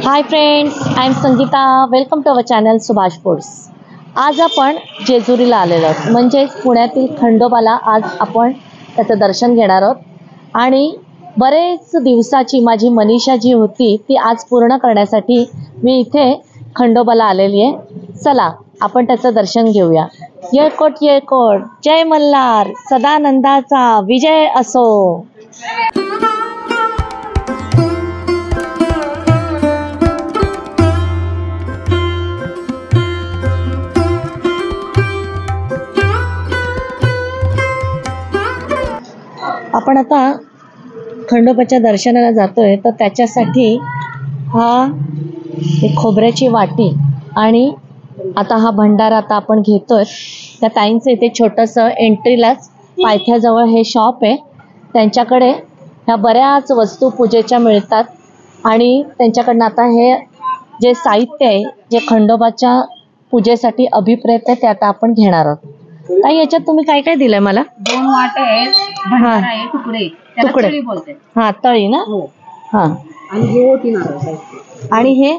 High friends, I am Sangeeta. Welcome to our channel Subhash foods. आज आपण जेजुरीला आलेलो आहोत, म्हणजे पुण्यातील खंडोबाला आज आपण त्याचं दर्शन घेणार आहोत. आणि बरेच दिवसाची माझी मनीषा जी होती ती आज पूर्ण करण्यासाठी मी इथे खंडोबाला आलेली आहे. चला आपण त्याचं दर्शन घेऊया. येळकोट येळकोट, जय मल्हार, सदानंदाचा विजय असो. आपण आता खंडोबाच्या दर्शनाला जातोय, तर त्याच्यासाठी एक खोबऱ्याची वाटी आणि आता हा भंडारा आता आपण घेतोय. त्या ताईंचं इथे छोटंसं एंट्रीलाच पायथ्याजवळ हे शॉप आहे. त्यांच्याकडे ह्या बऱ्याच वस्तू पूजेच्या मिळतात आणि त्यांच्याकडनं आता हे जे साहित्य आहे, जे खंडोबाच्या पूजेसाठी अभिप्रेत आहे, ते आता आपण घेणार आहोत. ताई, याच्यात तुम्ही काय काय दिलंय मला? 2 वाटे आहेत, भंडारा आहे, तुकडे तळी बोलते. हा, तळी ना. हा, आणि हे ओटी नारळ. आणि हे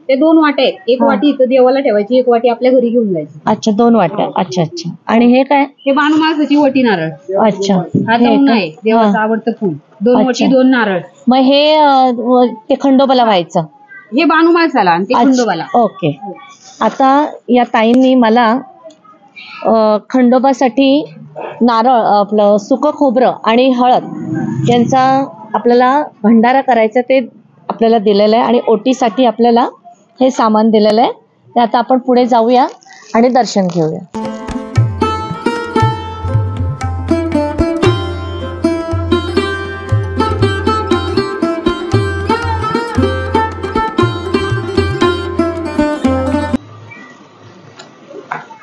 ते 2 वाटे आहेत. एक वाटी इथं देवाला ठेवायची, एक वाटी आपल्या घरी घेऊन जायची. अच्छा, 2 वाट्या. अच्छा अच्छा. आणि हे काय? हे बाणू माणसाची ओटी नारळ. अच्छा, हा दौन आहे, देवाचं आवडतं फूल. 2 ओटी 2 नारळ. मग हे ते खंडोबाला व्हायचं. हे बाणू माणसाला आणि ते खंडोबाला. ओके. आता या ताईंनी मला खंडोबासाठी नारळ, आपलं सुकं खोबरं आणि हळद यांचा आपल्याला भंडारा करायचा ते आपल्याला दिलेलं आहे. आणि ओटीसाठी आपल्याला हे सामान दिलेलं आहे. ते आता आपण पुढे जाऊया आणि दर्शन घेऊया.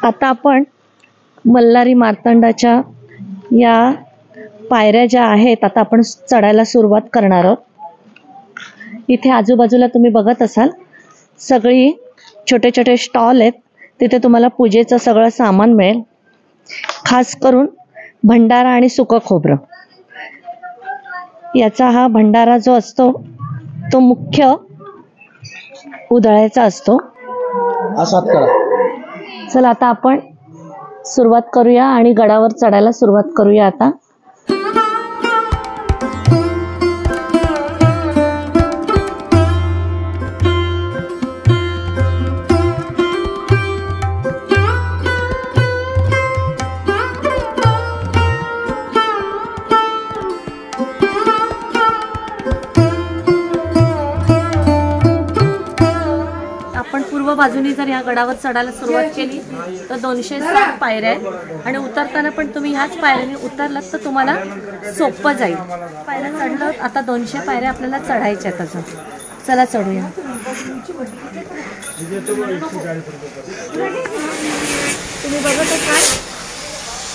आता आपण मल्हारी मार्तंडाच्या या पायऱ्या ज्या आहेत, आता आपण चढायला सुरुवात करणार आहोत. इथे आजूबाजूला तुम्ही बघत असाल सगळी छोटे छोटे स्टॉल आहेत. तिथे तुम्हाला पूजेचं सगळं सामान मिळेल. खास करून भंडारा आणि सुकं खोबरं याचा हा भंडारा जो असतो तो मुख्य उधळायचा असतो. चला आता आपण सुरुवात करूया आणि गडावर चढायला सुरुवात करूया. आता आपण पूर्व बाजूने जर या गडावर चढायला सुरुवात केली तर 207 पायऱ्या आहेत. आणि उतरताना पण तुम्ही ह्याच पायऱ्याने उतरलात तर तुम्हाला सोपं जाईल. पायऱ्या चढलं. आता 200 पायऱ्या आपल्याला चढायच्या आहेत अजून. चला चढूया. तुम्ही बघत असाल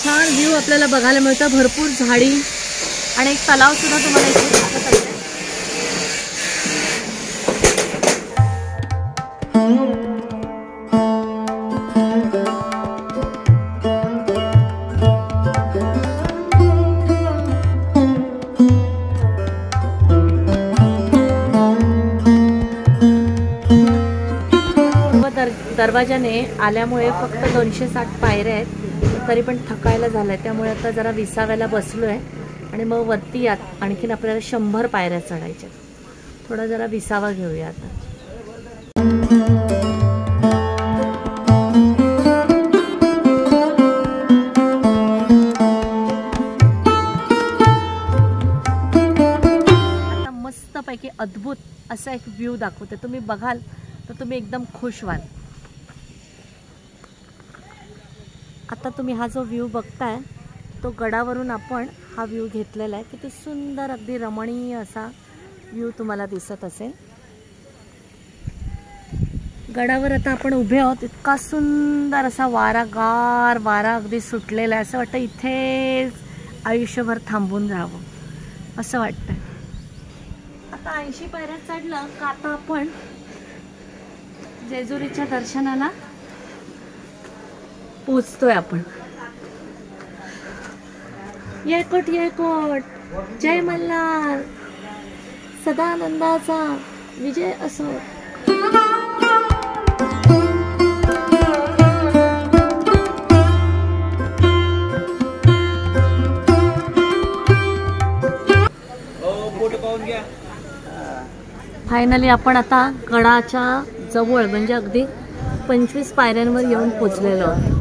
छान व्ह्यू आपल्याला बघायला मिळतं. भरपूर झाडी आणि एक तलाव सुद्धा तुम्हाला इथे दिसत असेल. दरवाजाने आल्यामुळे फक्त 260 पायऱ्या आहेत, तरी पण थकायला झालंय. त्यामुळे आता जरा विसाव्याला बसलोय आणि मग वरती यात आणखीन आपल्याला 100 पायऱ्या चढायच्या. थोडा जरा विसावा घेऊया आता. आता मस्तपैकी अद्भुत असा एक व्ह्यू दाखवते. तुम्ही बघाल तर तुम्ही एकदम खुश व्हाल. आता तुम्ही हा जो व्ह्यू बघताय तो गडावरून आपण हा व्ह्यू घेतलेला आहे. किती सुंदर, अगदी रमणीय असा व्ह्यू तुम्हाला दिसत असेल. गडावर आता आपण उभे आहोत. इतका सुंदर असा वारा, गार वारा अगदी सुटलेला आहे. असं वाटतं इथेच आयुष्यभर थांबून राहावं असं वाटतंय. आता 80 पायऱ्या चढलं का आता आपण जेजुरीच्या दर्शनाला पोचतोय. आपण येळकोट येळकोट, जय मल्हार, सदानंदाचा विजय असो. फायनली आपण आता गडाच्या जवळ म्हणजे अगदी 25 पायऱ्यांवर येऊन पोचलेलो आहोत.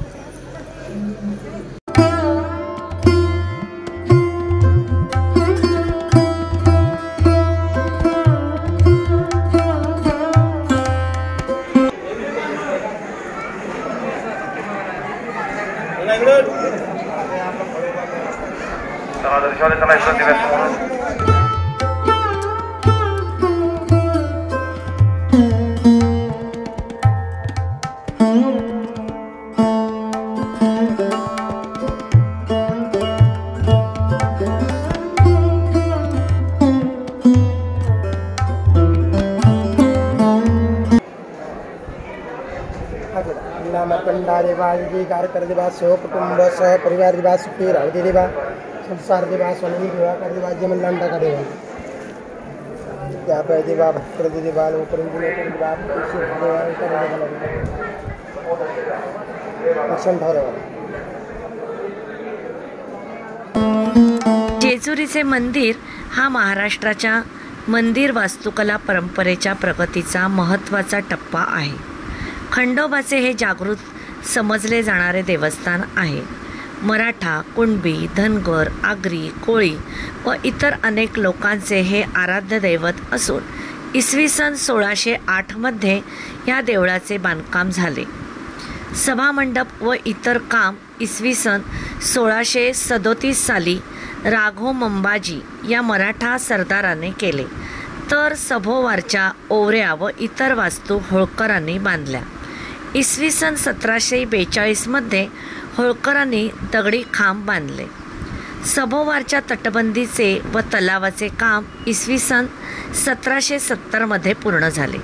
कंडा देवा कार कर देवा सह कुटुंब सह परिवार देवा सुखी राहू दे देवा संसार देवा सोनवी देवा कर देवा जमलांडा का देवा त्या पे देवा भक्त देवा लोकरंग देवा जेजुरीचे मंदिर हा महाराष्ट्राच्या मंदिर वास्तुकला परंपरेच्या प्रगतीचा महत्त्वाचा टप्पा आहे. खंडोबाचे हे जागृत समजले जाणारे देवस्थान आहे. मराठा, कुणबी, धनगर, आगरी, कोळी व इतर अनेक लोकांचे हे आराध्य दैवत असून इसवी सन 1608 मध्ये या देवळाचे बांधकाम झाले. सभामंडप व इतर काम इसवी सन 1637 साली राघो मंबाजी या मराठा सरदाराने केले, तर सभोवारच्या ओवऱ्या व इतर वास्तू होळकरांनी बांधल्या. इसवी सन 1742 मध्ये होळकरांनी दगडी खांब बांधले. सभोवारच्या तटबंदीचे व तलावाचे काम इसवी सन 1770 मध्ये पूर्ण झाले.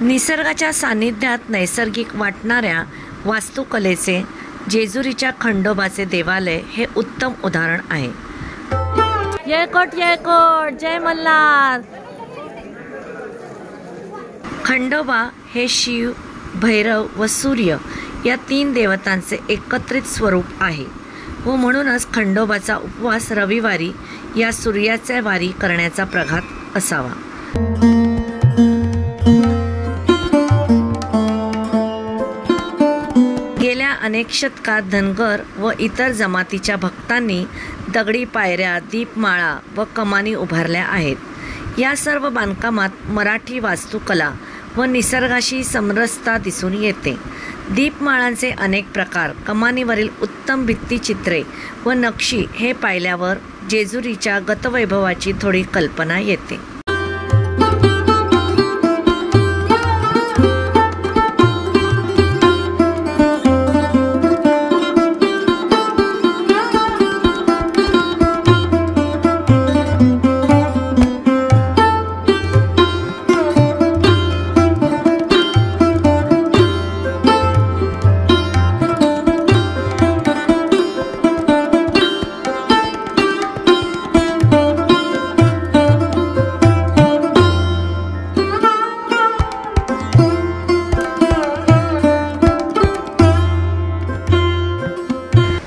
निसर्गाच्या सानिध्यात नैसर्गिक वाटणाऱ्या वास्तुकलेचे जेजुरीच्या खंडोबाचे देवालय हे उत्तम उदाहरण आहे. येळकोट येळकोट जय मल्हार. खंडोबा हे शिव, भैरव व सूर्य या 3 देवतांचे एकत्रित स्वरूप आहे व म्हणूनच खंडोबाचा उपवास रविवारी या सूर्याच्या वारी करण्याचा प्रघात असावा. गेल्या अनेक शतकात धनगर व इतर जमातीच्या भक्तांनी दगडी पायऱ्या, दीपमाळा व कमानी उभारल्या आहेत. या सर्व बांधकामात मराठी वास्तुकला व निसर्गाशी समरसता दिसून येते. दीपमाळांचे अनेक प्रकार, कमानीवरील उत्तम भित्तिचित्रे व नक्षी हे पाहिल्यावर जेजुरीच्या गतवैभवाची थोडी कल्पना येते.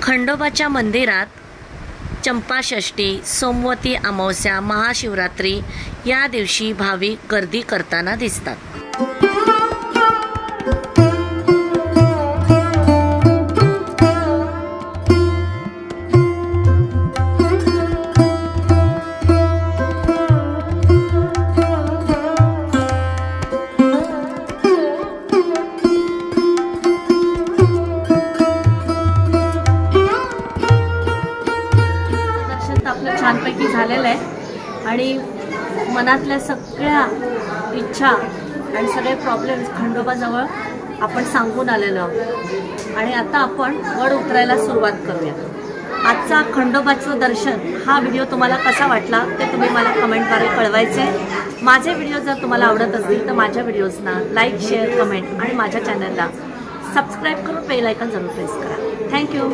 खंडोबाच्या मंदिरात चंपाषष्ठी, सोमवती अमावस्या, महाशिवरात्री या दिवशी भाविक गर्दी करताना दिसतात. छानपैकी झालेलं आहे आणि मनातल्या सगळ्या इच्छा आणि सगळे प्रॉब्लेम्स खंडोबाजवळ आपण सांगून आलेलो आहोत आणि आता आपण गड उतरायला सुरुवात करूया. आजचा खंडोबाचं दर्शन हा व्हिडिओ तुम्हाला कसा वाटला ते तुम्ही मला कमेंटद्वारे कळवायचे. माझे व्हिडिओ जर तुम्हाला आवडत असतील तर माझ्या व्हिडिओजना लाईक, शेअर, कमेंट आणि माझ्या चॅनलला सबस्क्राईब करून बेल आयकॉन जरूर प्रेस करा. थँक्यू.